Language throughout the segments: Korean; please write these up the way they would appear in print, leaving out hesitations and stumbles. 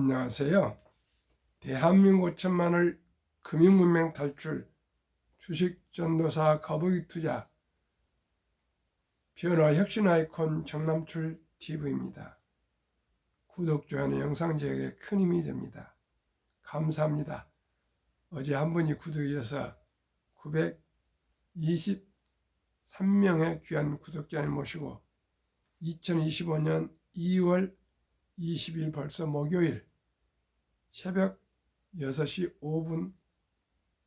안녕하세요. 대한민국 천만을 금융문맹 탈출, 주식전도사 거북이 투자, 변화 혁신 아이콘 정남출 TV입니다. 구독, 좋아요는 영상 제작에 큰 힘이 됩니다. 감사합니다. 어제 한 분이 구독해서 923명의 귀한 구독자를 모시고 2025년 2월 20일 벌써 목요일 새벽 6시 5분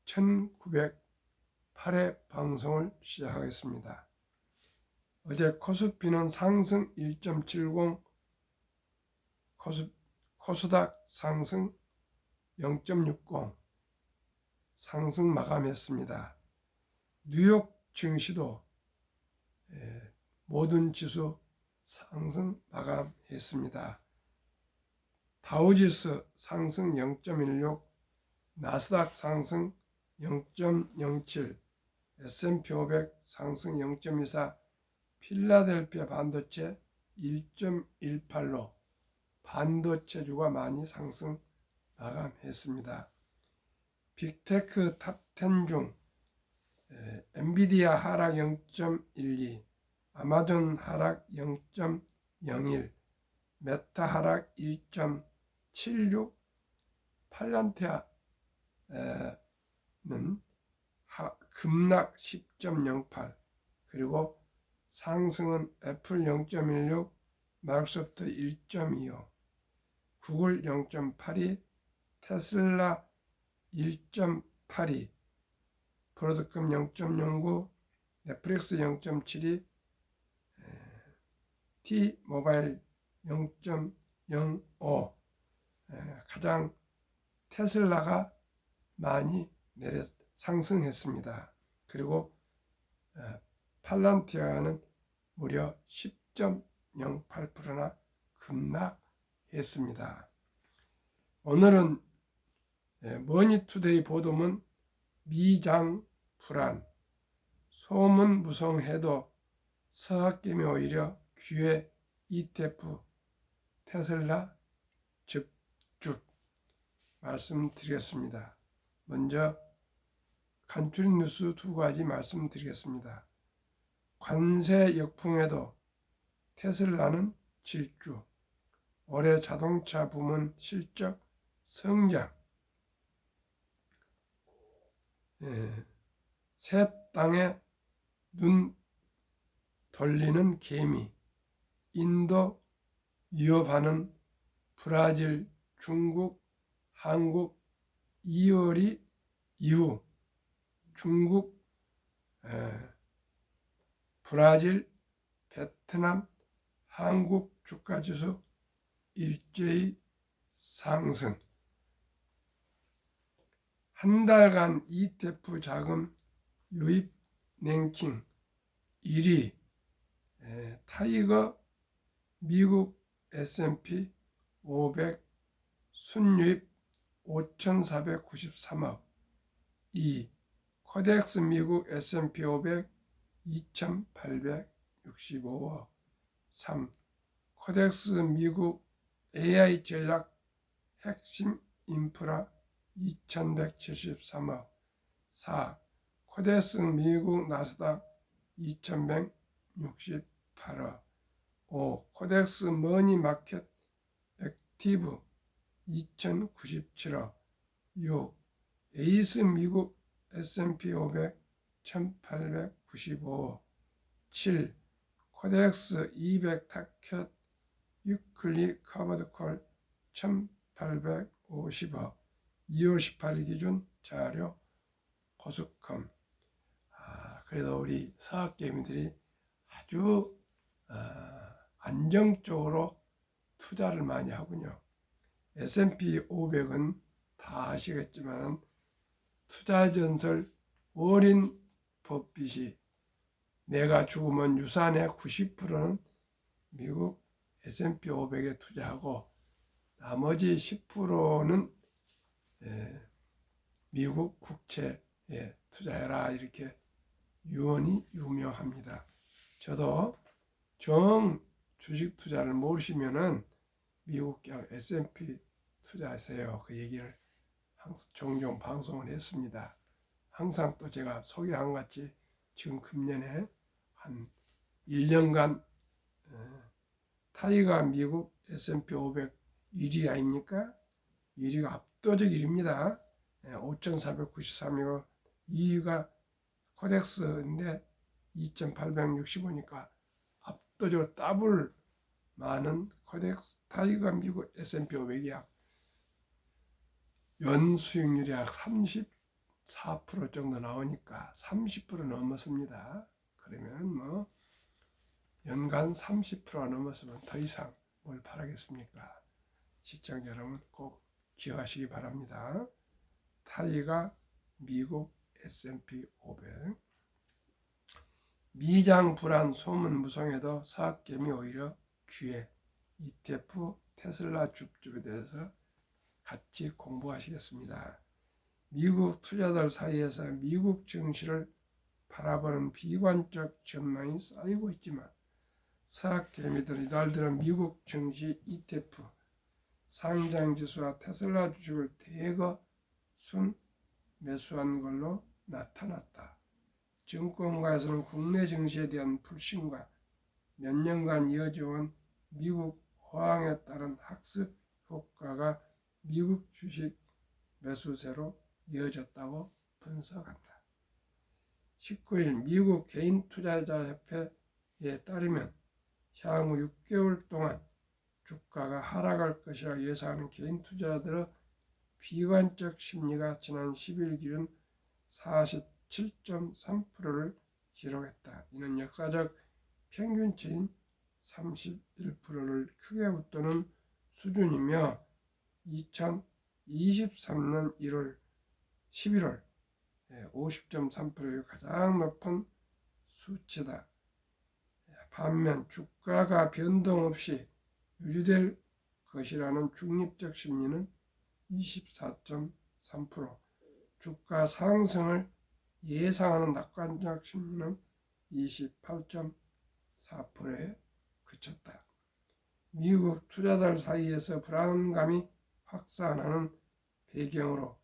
1908회 방송을 시작하겠습니다. 어제 코스피는 상승 1.70, 코스닥 상승 0.60 상승 마감했습니다. 뉴욕 증시도 모든 지수 상승 마감했습니다. 다우지수 상승 0.16, 나스닥 상승 0.07, S&P 500 상승 0.24, 필라델피아 반도체 1.18로 반도체주가 많이 상승 마감했습니다. 빅테크 탑10 중 엔비디아 하락 0.12, 아마존 하락 0.01, 메타 하락 1.76, 팔란티아는 급락 10.08, 그리고 상승은 애플 0.16, 마이크로소프트 1.25, 구글 0.82, 테슬라 1.82, 브로드컴 0.09, 넷플릭스 0.72, T모바일 0.05, 가장 테슬라가 많이 상승했습니다. 그리고 팔란티아는 무려 10.08%나 급락했습니다. 오늘은 머니투데이 보도문 미장 불안, 소문 무성해도 서학김이 오히려 기회 ETF 테슬라 집중 말씀드리겠습니다. 먼저 간추린 뉴스 두 가지 말씀드리겠습니다. 관세 역풍에도 테슬라는 질주, 올해 자동차 부문 실적 성장, 새 땅에 눈 돌리는 개미, 인도 위협하는 브라질, 중국, 한국 2월 이후 중국, 브라질, 베트남, 한국 주가지수 일제히 상승. 한 달간 ETF 자금 유입 랭킹 1위, 타이거 미국 S&P 500 순유입 5,493억, 2. 코덱스 미국 S&P 500 2,865억, 3. 코덱스 미국 AI 전략 핵심 인프라 2,173억, 4. 코덱스 미국 나스닥 2,168억, 5. 코덱스 머니마켓 액티브 2,097억, 6. 에이스 미국 S&P 500 1,895억, 7. 코덱스 200 타켓 위클리 커버드콜 1,850억, 2월 18일 기준 자료 코스컴. 그래도 우리 서학개미들이 아주 안정적으로 투자를 많이 하군요. S&P 500은 다 아시겠지만 투자전설 워린 버핏이 내가 죽으면 유산의 90%는 미국 S&P 500에 투자하고 나머지 10%는 미국 국채에 투자해라, 이렇게 유언이 유명합니다. 저도 정 주식 투자를 모르시면은 미국 S&P 투자하세요. 그 얘기를 종종 방송을 했습니다. 항상 또 제가 소개한 것 같이 지금 금년에 한 1년간 타이가 미국 S&P 500 1위 아닙니까? 1위가 압도적 1위입니다. 5,493이고 2위가 코덱스인데 2,865니까 압도적으로 더블 많은 코덱스 타이가 미국 S&P 500이야. 연 수익률이 약 34% 정도 나오니까 30% 넘었습니다. 그러면 뭐 연간 30%가 넘었으면 더 이상 뭘 바라겠습니까? 시청자 여러분 꼭 기억하시기 바랍니다. 타이가 미국 S&P 500 미장 불안 소문 무성에도 사학개미 오히려 귀해 ETF 테슬라 줍줍에 대해서 같이 공부하시겠습니다. 미국 투자들 사이에서 미국 증시를 바라보는 비관적 전망이 쌓이고 있지만 사학개미들이 이달 들어 미국 증시 ETF 상장지수와 테슬라 주식을 대거 순 매수한 걸로 나타났다. 증권가에서는 국내 증시에 대한 불신과 몇 년간 이어져온 미국 호황에 따른 학습 효과가 미국 주식 매수세로 이어졌다고 분석한다. 19일 미국 개인투자자협회에 따르면 향후 6개월 동안 주가가 하락할 것이라 예상하는 개인투자자들의 비관적 심리가 지난 10일 기준 47.3%를 기록했다. 이는 역사적 평균치인 31%를 크게 웃도는 수준이며 2023년 11월 50.3%의 가장 높은 수치다. 반면 주가가 변동 없이 유지될 것이라는 중립적 심리는 24.3%, 주가 상승을 예상하는 낙관적 심리는 28.4%에 그쳤다. 미국 투자자들 사이에서 불안감이 확산하는 배경으로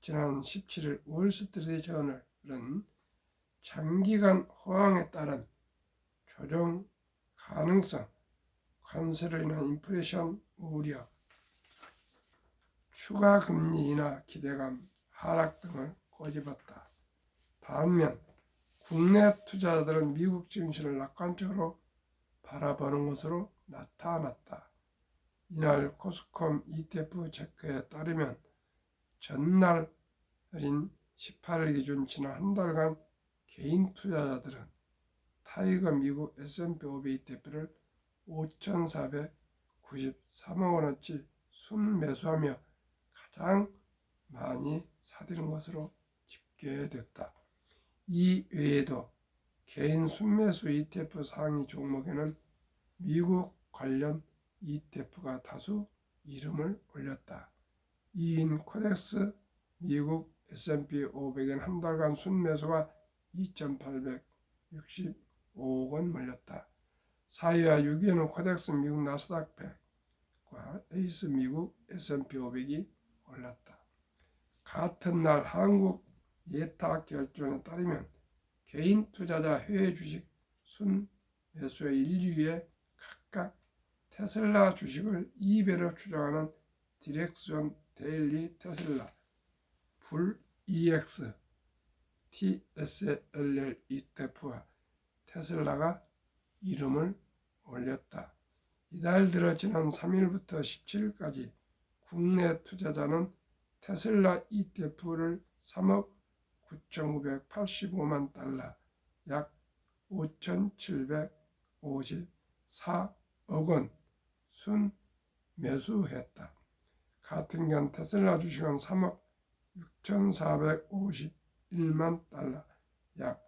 지난 17일 월스트리트 저널은 장기간 호황에 따른 조정 가능성, 관세로 인한 인플레이션 우려, 추가 금리 인하 기대감 하락 등을 꼬집었다. 반면 국내 투자자들은 미국 증시를 낙관적으로 바라보는 것으로 나타났다. 이날 코스콤 ETF 체크에 따르면 전날인 18일 기준 지난 한 달간 개인 투자자들은 타이거 미국 S&P 500 ETF를 5,493억 원어치 순매수하며 가장 많이 사들인 것으로 집계됐다. 이 외에도 개인 순매수 ETF 상위 종목에는 미국 관련 ETF가 다수 이름을 올렸다. 2인 코덱스 미국 S&P 500엔 한 달간 순매수가 2,865억 원 몰렸다. 4위와 6위에는 코덱스 미국 나스닥 100과 에이스 미국 S&P 500이 올랐다. 같은 날 한국 예탁 결정에 따르면 개인 투자자 해외 주식 순매수의 1, 2위에 각각 테슬라 주식을 2배로 추정하는 디렉션 데일리 테슬라 불 EX TSLL ETF와 테슬라가 이름을 올렸다. 이달 들어 지난 3일부터 17일까지 국내 투자자는 테슬라 ETF를 3억 9,985만 달러, 약 5,754억 원 순 매수했다. 같은 기간 테슬라 주식은 3억 6,451만 달러, 약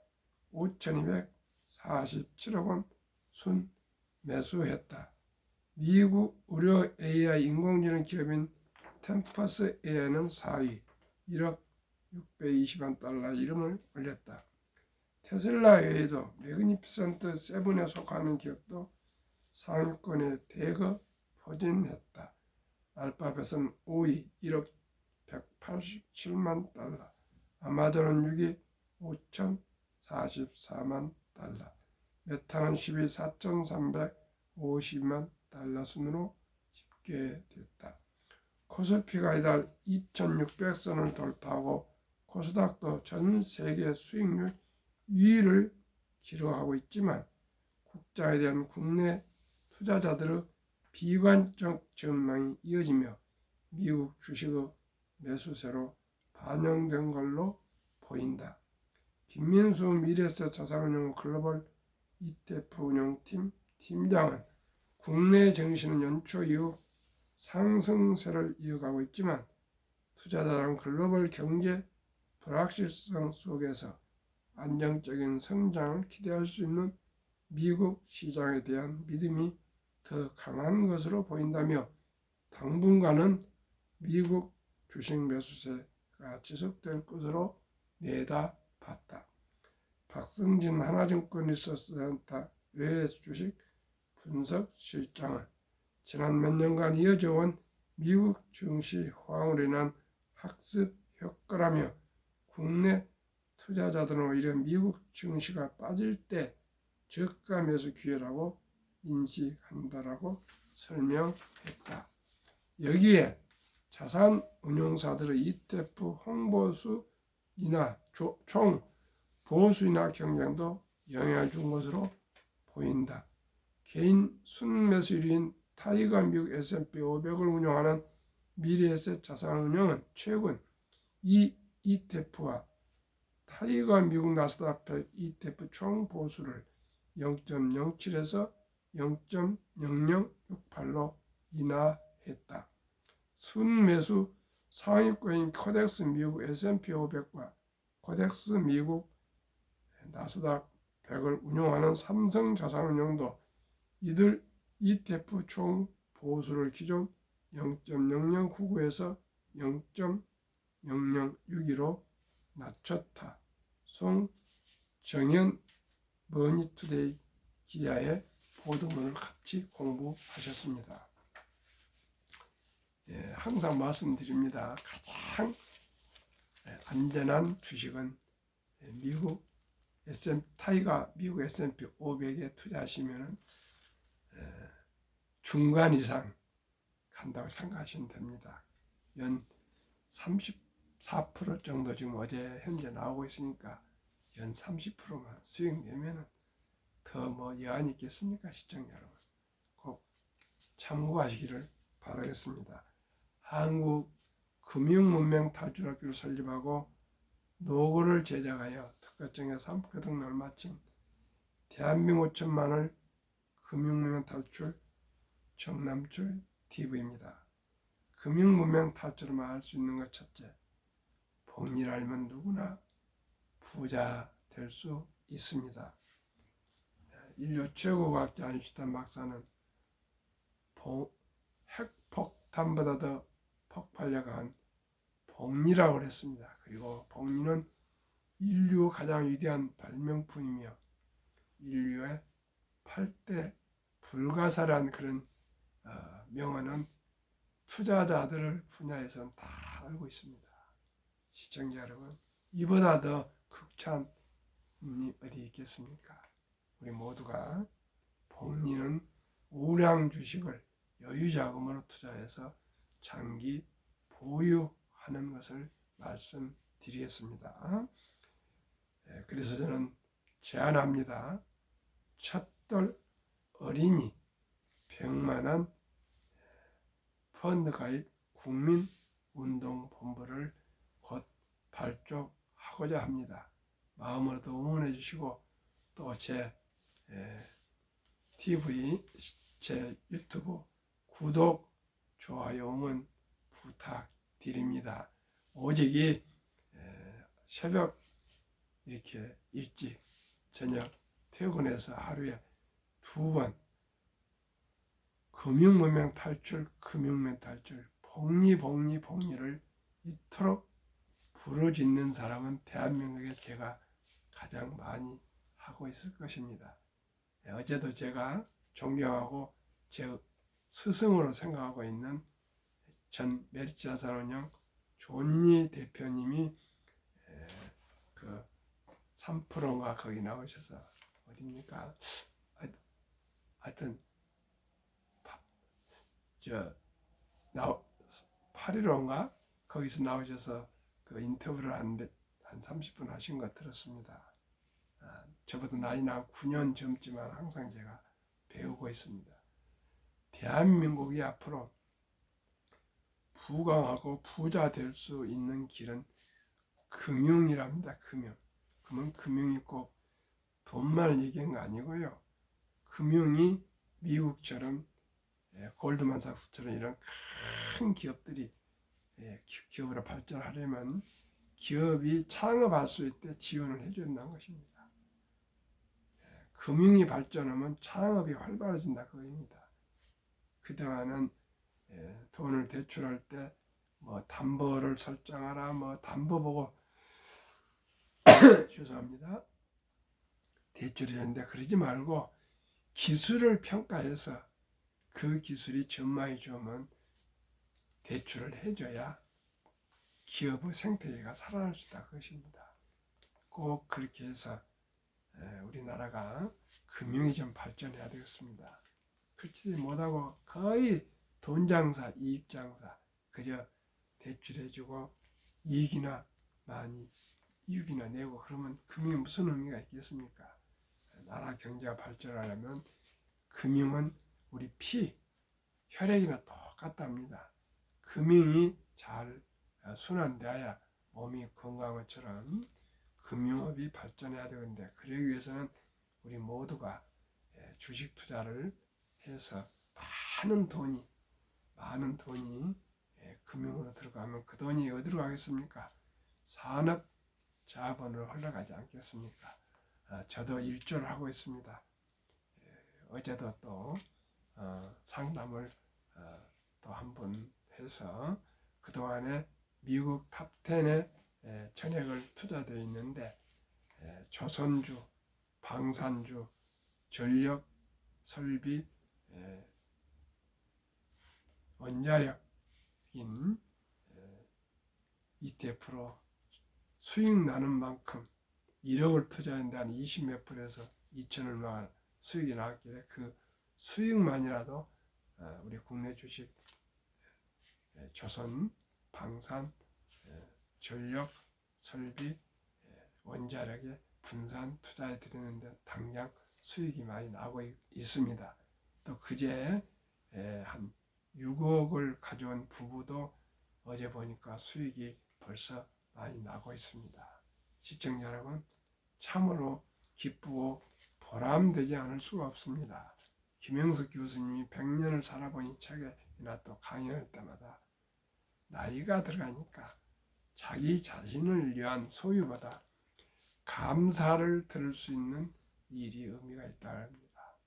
5,247억 원 순 매수했다. 미국 의료 AI 인공지능 기업인 템퍼스 AI는 4위, 1억 620만 달러 이름을 올렸다. 테슬라 외에도 매그니피센트 세븐에 속하는 기업도 상위권에 대거 포진했다. 알파벳은 5위 1억 187만 달러, 아마존은 6위 5,044만 달러, 메타는 10위 4,350만 달러 순으로 집계됐다. 코스피가 이달 2,600선을 돌파하고 코스닥도 전 세계 수익률 2위를 기록하고 있지만 국장에 대한 국내 투자자들의 비관적 전망이 이어지며 미국 주식의 매수세로 반영된 걸로 보인다. 김민수 미래에셋 자산운용 글로벌 ETF 운용팀 팀장은 국내 증시는 연초 이후 상승세를 이어가고 있지만 투자자는 글로벌 경제 불확실성 속에서 안정적인 성장을 기대할 수 있는 미국 시장에 대한 믿음이 더 강한 것으로 보인다며 당분간은 미국 주식 매수세가 지속될 것으로 내다봤다. 박승진 하나증권 리서치센터 외외 주식 분석 실장은 지난 몇 년간 이어져 온 미국 증시 호황으로 인한 학습 효과라며 국내 투자자들은 오히려 미국 증시가 빠질 때 저가 매수 기회라고 인식한다라고 설명했다. 여기에 자산운용사들의 ETF 홍보수이나 총 보수이나 경쟁도 영향을 준 것으로 보인다. 개인 순매수 1위인 타이거 미국 S&P 500을 운영하는 미래에셋 자산운용은 최근 이 ETF와 타이거 미국 나스닥 100 ETF 총 보수를 0.07에서 0.0068로 인하했다. 순매수 상위권인 코덱스 미국 S&P 500과 코덱스 미국 나스닥 100을 운용하는 삼성자산운용도 이들 ETF 총 보수를 기존 0.0099에서 0.0062로 낮췄다. 송정현 머니투데이 기자의 보도문을 같이 공부하셨습니다. 항상 말씀드립니다. 가장 안전한 주식은 미국 타이가 미국 S&P 500에 투자하시면 중간 이상 간다고 생각하시면 됩니다. 연 34% 정도 지금 어제 현재 나오고 있으니까 연 30%만 수익 내면은 더 뭐 여한이 있겠습니까? 시청자 여러분. 꼭 참고하시기를 바라겠습니다. 한국 금융문명 탈출학교를 설립하고 노고를 제작하여 특허청에 3급 등록을 마친 대한민국 5천만을 금융문명 탈출 정남출 TV입니다. 금융문명 탈출을 할 수 있는 것 첫째, 복리를 알면 누구나 부자 될 수 있습니다. 인류 최고 과학자 아인슈타인 박사는 핵폭탄보다 더 폭발력한 복리라고 했습니다. 그리고 복리는 인류 가장 위대한 발명품이며 인류의 8대 불가사라는 그런 명언은 투자자들 분야에서는 다 알고 있습니다. 시청자 여러분, 이보다 더 극찬이 어디 있겠습니까? 우리 모두가 복리는 우량 주식을 여유자금으로 투자해서 장기 보유하는 것을 말씀드리겠습니다. 그래서 저는 제안합니다. 첫돌 어린이 100만원 펀드 가입 국민운동본부를 곧 발족하고자 합니다. 마음으로도 응원해 주시고 또 제 TV, 제 유튜브 구독, 좋아요, 응원 부탁드립니다. 오직 이 새벽 이렇게 일찍 저녁 퇴근해서 하루에 2번 금융문명 탈출, 복리를 이토록 부르짖는 사람은 대한민국에 제가 가장 많이 하고 있을 것입니다. 어제도 제가 존경하고 제 스승으로 생각하고 있는 전 메리츠자산운용 존니 대표님이 그 3%인가 거기 나오셔서 어딥니까? 하여튼 저 8.15인가 거기서 나오셔서 그 인터뷰를 한 30분 하신 거 들었습니다. 저보다 나이는 9년 젊지만 항상 제가 배우고 있습니다. 대한민국이 앞으로 부강하고 부자 될 수 있는 길은 금융이랍니다. 금융. 그러면 금융이 꼭 돈만 얘기한 거 아니고요. 금융이 미국처럼 골드만삭스처럼 이런 큰 기업들이 기업으로 발전하려면 기업이 창업할 수 있게 지원을 해준다는 것입니다. 금융이 발전하면 창업이 활발해진다 그겁니다. 그동안은 돈을 대출할 때 뭐 담보를 설정하라 뭐 담보 보고 죄송합니다. 대출이 되는데 그러지 말고 기술을 평가해서 그 기술이 전망이 좋으면 대출을 해줘야 기업의 생태계가 살아날 수 있다 그것입니다. 꼭 그렇게 해서 우리나라가 금융이 좀 발전해야 되겠습니다. 그렇지 못하고 거의 돈 장사, 이익 장사, 그저 대출해주고 이익이나 많이 이익이나 내고 그러면 금융이 무슨 의미가 있겠습니까? 나라 경제가 발전하려면 금융은 우리 피, 혈액이나 똑같답니다. 금융이 잘 순환되어야 몸이 건강한 것처럼 금융업이 발전해야 되는데 그러기 위해서는 우리 모두가 주식 투자를 해서 많은 돈이 금융으로 들어가면 그 돈이 어디로 가겠습니까? 산업 자본으로 흘러가지 않겠습니까? 저도 일조를 하고 있습니다. 어제도 또 상담을 또 한 번 해서 그동안에 미국 탑10에 전액을 투자되어 있는데 조선주, 방산주, 전력, 설비, 원자력인 ETF로 수익 나는 만큼 1억을 투자했는데 한 20몇 불에서 2천 얼마 수익이 나왔길래 그 수익만이라도 우리 국내 주식 조선, 방산, 전력, 설비, 원자력에 분산 투자해 드리는데 당장 수익이 많이 나고 있습니다. 또 그제 한 6억을 가져온 부부도 어제 보니까 수익이 벌써 많이 나고 있습니다. 시청자 여러분, 참으로 기쁘고 보람되지 않을 수가 없습니다. 김영석 교수님이 100년을 살아보니 책이나 또 강연할 때마다 나이가 들어가니까 자기 자신을 위한 소유보다 감사를 들을 수 있는 일이 의미가 있다고 합니다.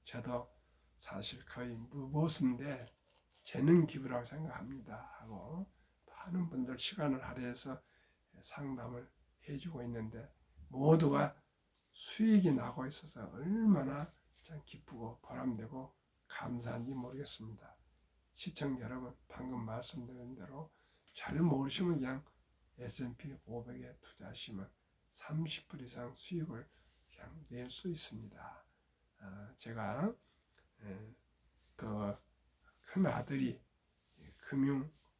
저도 사실 거의 무보수인데 재능 기부라고 생각합니다 하고 많은 분들 시간을 할애해서 상담을 해주고 있는데 모두가 수익이 나고 있어서 얼마나 참 기쁘고 보람되고 감사한지 모르겠습니다. 시청자 여러분, 방금 말씀드린 대로 잘 모르시면 그냥 S&P 500에 투자하시면 30% 이상 수익을 그냥 낼 수 있습니다. 제가 그 큰 아들이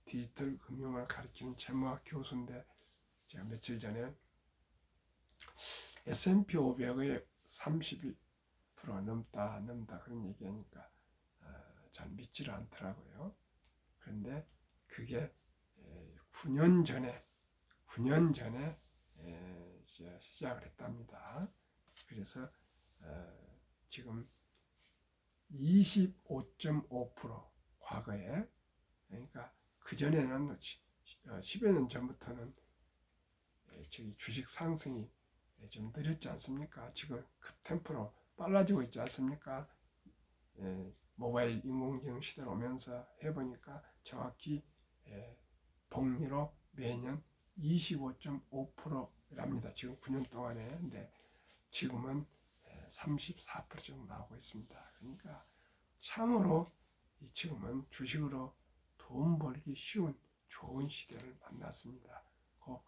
디지털 금융을 가르치는 재무학 교수인데 제가 며칠 전에 S&P 500의 30% 넘다 그런 얘기하니까 잘 믿지를 않더라고요. 그런데 그게 9년 전에 시작을 했답니다. 그래서 지금 25.5% 과거에, 그러니까 그전에는 10여 년 전부터는 주식 상승이 좀 느렸지 않습니까? 지금 급템포로 빨라지고 있지 않습니까? 모바일 인공지능 시대로 오면서 해보니까 정확히 복리로 매년 25.5%랍니다. 지금 9년 동안에. 근데 지금은 34% 정도 나오고 있습니다. 그러니까 참으로 지금은 주식으로 돈 벌기 쉬운 좋은 시대를 만났습니다. 꼭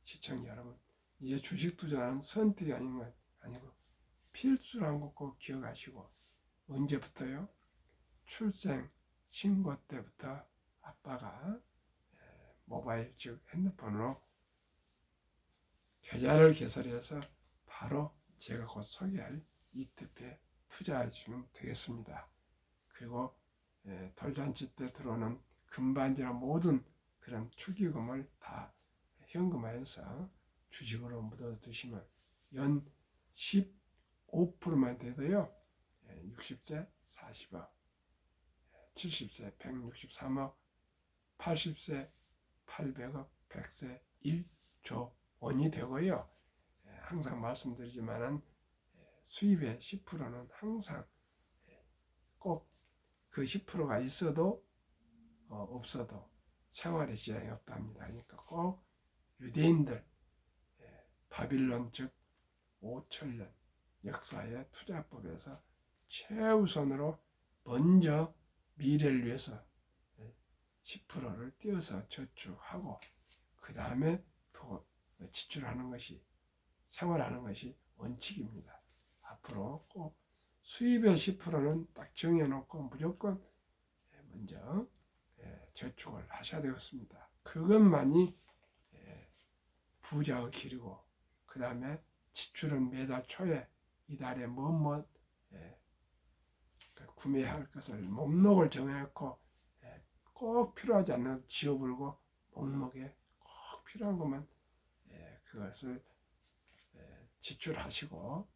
시청자 여러분, 이제 주식 투자는 선택이 아닌 건 아니고 필수라는 거 꼭 기억하시고, 언제부터요? 출생 신고 때부터 아빠가 모바일 즉 핸드폰으로 계좌를 개설해서 바로 제가 곧 소개할 ETF에 투자해 주면 되겠습니다. 그리고 돌잔치 때 들어오는 금반지나 모든 그런 축의금을 다 현금화해서 주식으로 묻어 두시면 연 15%만 돼도요, 60세 40억, 70세 163억, 80세 800억, 100세 1조 원이 되고요. 항상 말씀드리지만은 수입의 10%는 항상 꼭 그 10%가 있어도 없어도 생활의 지장이 없답니다. 그러니까 꼭 유대인들 바빌론 즉 5천년 역사의 투자법에서 최우선으로 먼저 미래를 위해서 10%를 띄어서 저축하고 그 다음에 지출하는 것이, 생활하는 것이 원칙입니다. 앞으로 꼭 수입의 10%는 딱 정해놓고 무조건 먼저 저축을 하셔야 되겠습니다. 그것만이 부자의 길이고, 그 다음에 지출은 매달 초에 이달에 뭐뭐 구매할 것을 목록을 정해놓고 꼭 필요하지 않는 것 지워버리고 목록에 꼭 필요한 것만 그것을 지출하시고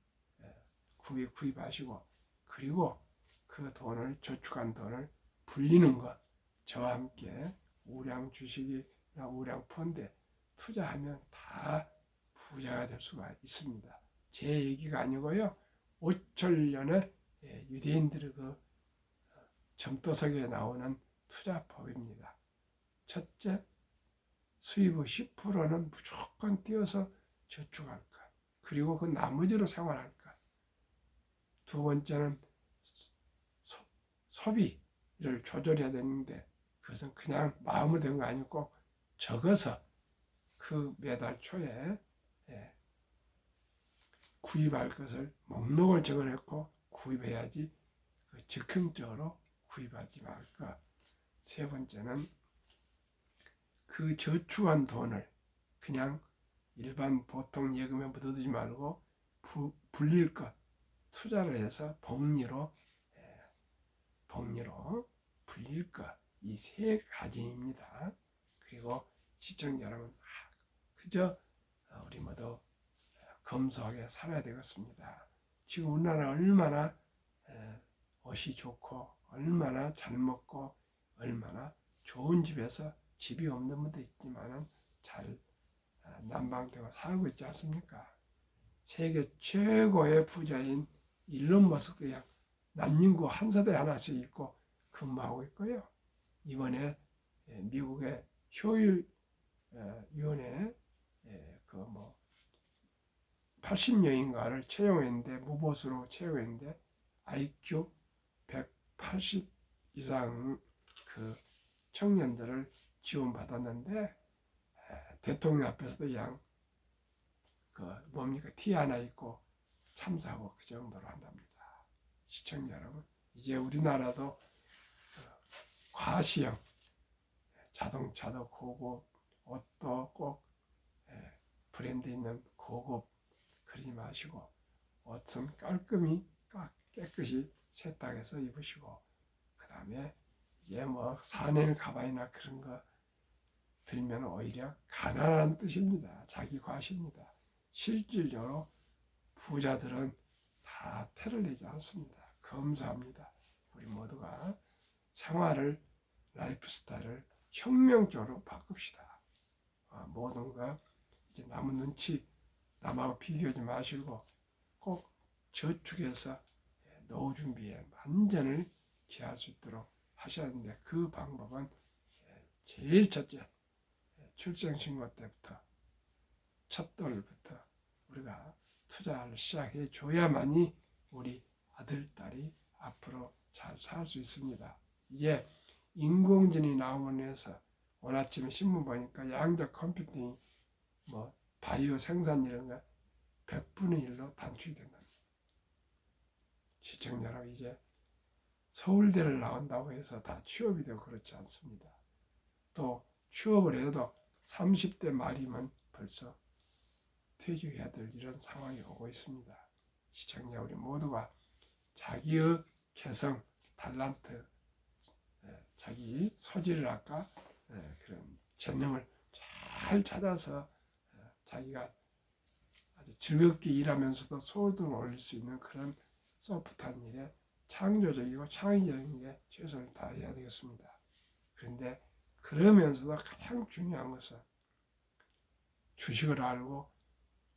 구입하시고, 그리고 그 돈을, 저축한 돈을 불리는 것, 저와 함께 우량 주식이나 우량 펀드에 투자하면 다 부자가 될 수가 있습니다. 제 얘기가 아니고요, 5천년의 유대인들의 그 점도석에 나오는 투자법입니다. 첫째, 수입의 10%는 무조건 띄어서 저축할 것, 그리고 그 나머지로 생활할 것. 두 번째는 소비를 조절해야 되는데, 그것은 그냥 마음으로 된 거 아니고 적어서 그 매달 초에 구입할 것을 목록을 적어놓고 구입해야지 즉흥적으로 구입하지 말까. 세 번째는 그 저축한 돈을 그냥 일반 보통 예금에 묻어두지 말고 불릴 것, 투자를 해서 복리로 불릴 것, 이 세 가지입니다. 그리고 시청자 여러분, 그저 우리 모두 검소하게 살아야 되겠습니다. 지금 우리나라 얼마나 옷이 좋고 얼마나 잘 먹고 얼마나 좋은 집에서, 집이 없는 분도 있지만은 잘 난방되고 살고 있지 않습니까? 세계 최고의 부자인 일론 머스크도 그냥 난닝구 한 세대 하나씩 있고 근무하고 있고요. 이번에 미국의 효율 위원회 그 80명인가를 채용했는데, 무보수로 채용했는데 IQ 180 이상 그 청년들을 지원받았는데, 대통령 앞에서도 그냥 티 하나 입고 참사하고 그 정도로 한답니다. 시청자 여러분, 이제 우리나라도 과시형 자동차도 고급, 옷도 꼭 브랜드 있는 고급 그러지 마시고, 옷은 깔끔히 깨끗이 세탁해서 입으시고, 그 다음에 이제 사내 가방이나 그런 거 들면 오히려 가난한 뜻입니다. 자기 과시입니다. 실질적으로 부자들은 다 태를 내지 않습니다. 검소합니다. 우리 모두가 생활을, 라이프 스타일을 혁명적으로 바꿉시다. 모든 거 이제 남의 눈치, 남하고 비교하지 마시고 꼭 저축해서 노후 준비에 만전을 기할 수 있도록 하셔야 하는데, 그 방법은 제일 첫째, 출생신고 때부터 첫 돌부터 우리가 투자를 시작해 줘야만이 우리 아들, 딸이 앞으로 잘 살 수 있습니다. 이제 인공지능이 나오면서 오늘 아침에 신문 보니까 양자 컴퓨팅이 뭐 바이오 생산 이런 거 100분의 1로 단축이 된다. 시청자 여러분, 이제 서울대를 나온다고 해서 다 취업이 되고 그렇지 않습니다. 또 취업을 해도 30대 말이면 벌써 퇴직해야 될 이런 상황이 오고 있습니다. 시청자 우리 모두가 자기의 개성, 탤런트, 자기 소질을 아까 그런 재능을 잘 찾아서 자기가 아주 즐겁게 일하면서도 소득을 올릴 수 있는 그런 소프트한 일에 창조적이고 창의적인 게 최선을 다해야 되겠습니다. 그런데 그러면서도 가장 중요한 것은 주식을 알고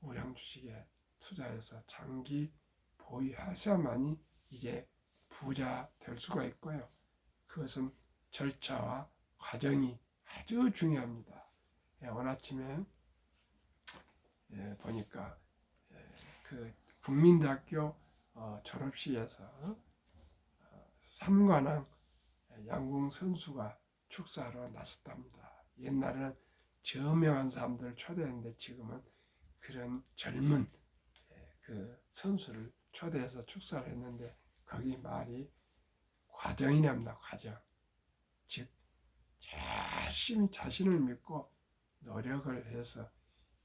우량 주식에 투자해서 장기 보유하셔야만이 이제 부자 될 수가 있고요. 그것은 절차와 과정이 아주 중요합니다. 오늘 아침에 보니까 그 국민대학교 졸업식에서 삼관왕 양궁 선수가 축사하러 나섰답니다. 옛날에는 저명한 사람들을 초대했는데 지금은 그런 젊은 그 선수를 초대해서 축사를 했는데 거기 말이 과정이랍니다. 과정. 즉 열심히 자신을 믿고 노력을 해서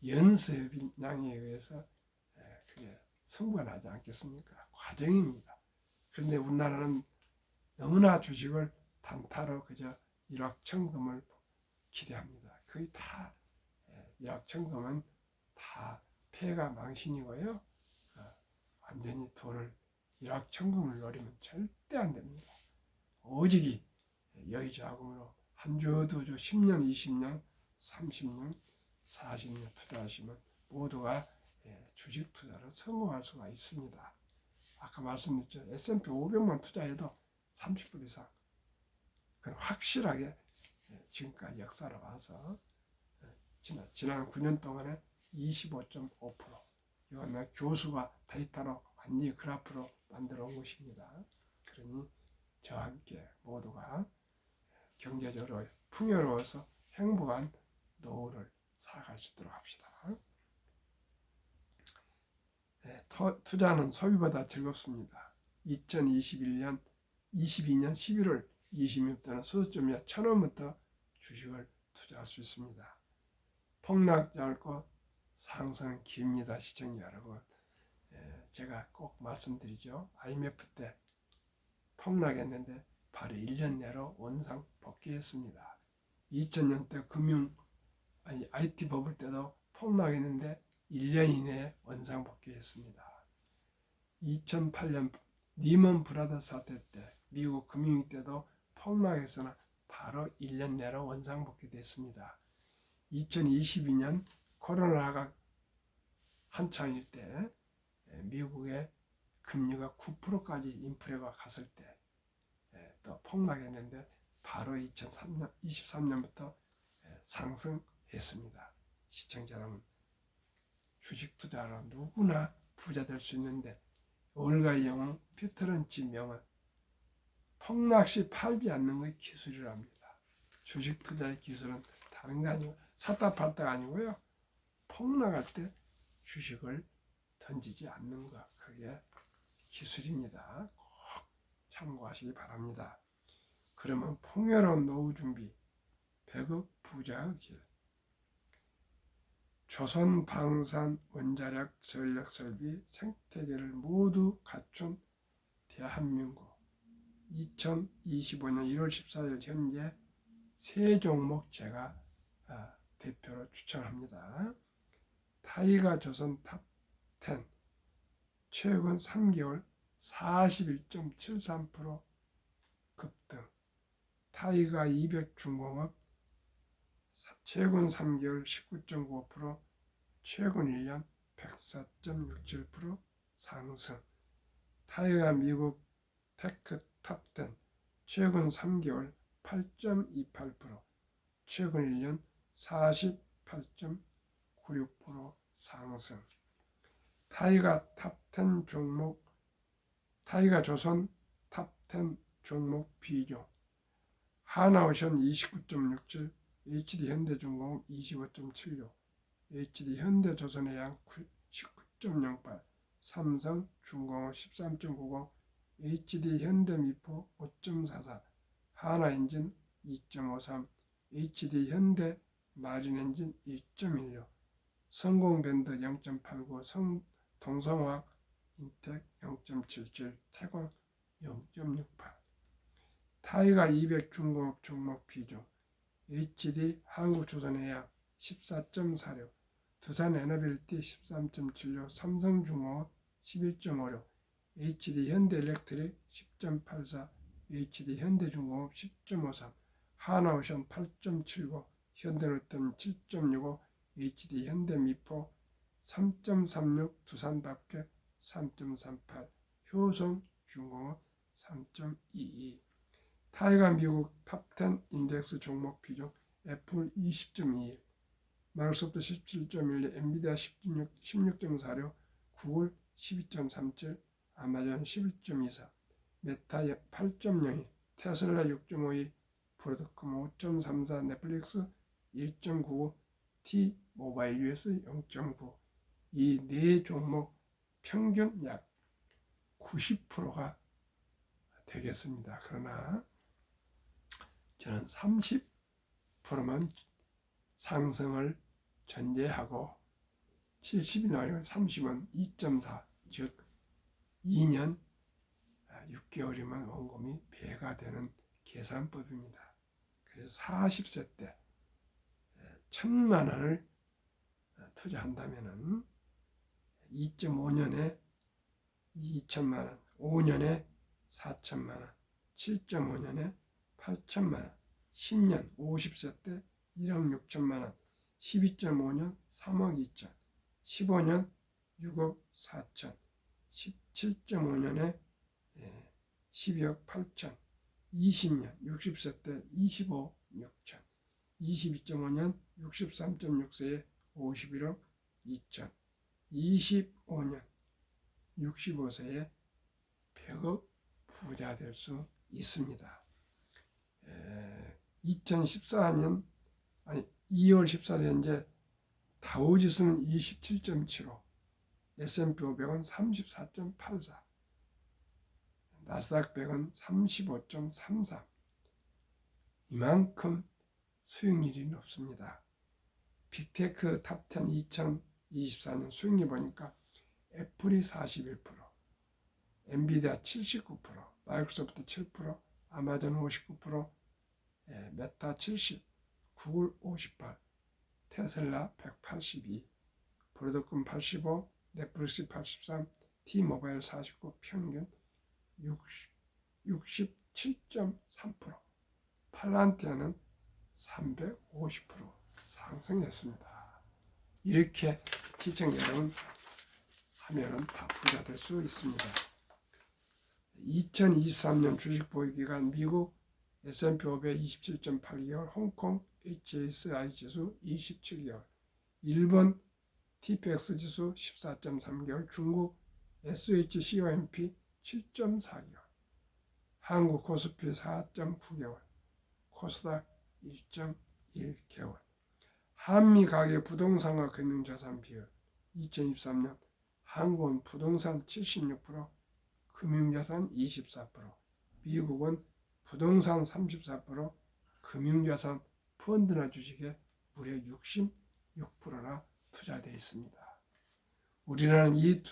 연습량에 의해서 그게 성공을 나지 않겠습니까? 과정입니다. 그런데 우리나라는 너무나 주식을 단타로 그저 일확천금을 기대합니다. 거의 다 일확천금은 다 폐가 망신이고요. 완전히 돈을 일확천금을 노리면 절대 안 됩니다. 오직이 여의자금으로 한 주, 두 주, 10년, 20년, 30년, 40년 투자하시면 모두가 주식 투자로 성공할 수가 있습니다. 아까 말씀드렸죠. S&P 500만 투자해도 30% 이상. 그건 확실하게 지금까지 역사로 봐서 지난 9년 동안에 25.5%. 이건 내 교수가 데이터로 완전히 그래프로 만들어 온 것입니다. 그러니 저와 함께 모두가 경제적으로 풍요로워서 행복한 노후를 살아갈 수 있도록 합시다. 투자는 소비보다 즐겁습니다. 2022년 11월 20일부터는 소득주미와 1,000원부터 주식을 투자할 수 있습니다. 폭락 짧고 상승은 깁니다. 시청자 여러분. 제가 꼭 말씀드리죠. IMF 때 폭락했는데 바로 1년 내로 원상 복귀했습니다. 2000년 때 IT 버블 때도 폭락했는데 1년 이내에 원상 복귀했습니다. 2008년 리먼 브라더스 사태 때 미국 금융위 때도 폭락했으나 바로 1년 내로 원상 복귀됐습니다. 2022년 코로나가 한창일 때 미국의 금리가 9%까지 인플레가 갔을 때 또 폭락했는데 바로 2023년부터 상승했습니다. 시청자 여러분, 주식 투자로 누구나 부자 될 수 있는데 올가의 영웅 피터런치 명은 폭락 시 팔지 않는 것이 기술이랍니다. 주식 투자의 기술은 다른 거 아니고 샀다 팔다가 아니고요. 폭락할 때 주식을 던지지 않는 것, 그게 기술입니다. 꼭 참고하시기 바랍니다. 그러면 풍요로운 노후 준비, 배급 부자의 길. 조선 방산 원자력 전력 설비 생태계를 모두 갖춘 대한민국. 2025년 1월 14일 현재 세 종목 제가 대표로 추천합니다. 타이가 조선 탑10 최근 3개월 41.73% 급등. 타이가 200 중공업 최근 3개월 19.5%, 최근 1년 104.67% 상승. 타이가 미국 테크 탑10 최근 3개월 8.28%, 최근 1년 48.96% 상승. 타이가 탑10 종목, 타이가 조선 탑10 종목 비중. 하나오션 29.67, HD현대중공업 25.76, HD현대조선해양 19.08, 삼성중공업 13.90, HD현대미포 5.44, 하나엔진 2.53, HD현대마린엔진 2.16, 성공밴드 0.89, 동성화학 인텍 0.77, 태광 0.68. 타이가 200 중공업 종목 비중, HD 한국조선해양 14.46, 두산에너빌리티 13.76, 삼성중공업 11.56, HD현대일렉트릭 10.84, HD현대중공업 10.53, 하나오션 8.79, 현대로템 7.65, HD현대미포 3.36, 두산밥켓 3.38, 효성중공업 3.22. 타이가 미국 탑10 인덱스 종목 비중, 애플 20.21, 마이크로소프트 17.12, 엔비디아 16.46, 구글 12.37, 아마존 11.24, 메타 8.02, 테슬라 6.52, 브로드컴 5.34, 넷플릭스 1.99, T-모바일 US 0.9. 이 네 종목 평균 약 90%가 되겠습니다. 그러나 저는 30%만 상승을 전제하고 70이 나오면 30은 2.4, 즉 2년 6개월이면 원금이 배가 되는 계산법입니다. 그래서 40세 때 1,000만 원을 투자한다면 2.5년에 2천만 원, 5년에 4천만 원, 7.5년에 8천만 원, 10년 50세 때 1억 6천만 원, 12.5년 3억 2천, 15년 6억 4천, 17.5년에 12억 8천, 20년 60세 때 25억 6천, 22.5년 63.6세에 51억 2천, 25년 65세에 100억 부자 될 수 있습니다. 2014년 2월 14일 현재 다우지수는 27.75, S&P 500은 34.84, 나스닥 100은 35.33. 이만큼 수익률이 높습니다. 빅테크 탑10 2024년 수익률 보니까 애플이 41%, 엔비디아 79%, 마이크로소프트 7%, 아마존 59%, 메타 70, 구글 58, 테슬라 182, 브로드컴 85, 넷플릭스 83, T-모바일 49, 평균 67.3%, 팔란티아는 350% 상승했습니다. 이렇게 시청자 여러분 하면은 다 부자 될 수 있습니다. 2023년 주식 보유기간 미국 S&P 500 27.8개월, 홍콩 HSI 지수 27개월, 일본 TPX 지수 14.3개월, 중국 SHCOMP 7.4개월, 한국 코스피 4.9개월, 코스닥 1.1개월. 한미 가계 부동산과 금융자산 비율 2023년 한국은 부동산 76%, 금융자산 24%, 미국은 부동산 34%, 금융자산 펀드나 주식에 무려 66%나 투자되어 있습니다. 우리나라는 이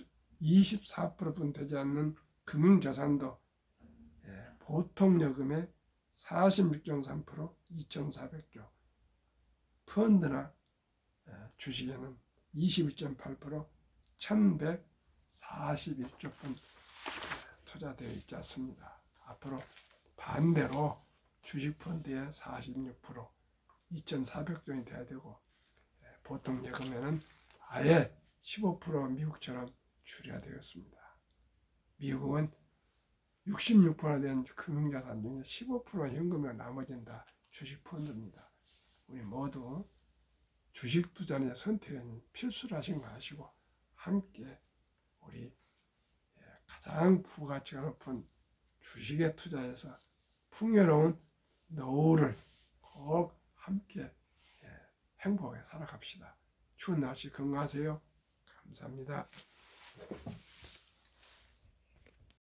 24%분 되지 않는 금융자산도 보통 여금의 46.3%, 2,400조, 펀드나 주식에는 21.8%, 1,141조분 투자되어 있지 않습니다. 앞으로 반대로 주식 펀드의 46%, 2,400조이 돼야 되고, 보통 예금에는 아예 15% 미국처럼 줄여야 되겠습니다. 미국은 66%나 된 금융자산 중에 15%가 현금으로 나머지는 다 주식 펀드입니다. 우리 모두 주식 투자는 선택은 필수라신 거 아시고 함께 우리 가장 부가치가 높은 주식에 투자해서 풍요로운 노후를 꼭 함께 행복하게 살아갑시다. 추운 날씨 건강하세요. 감사합니다.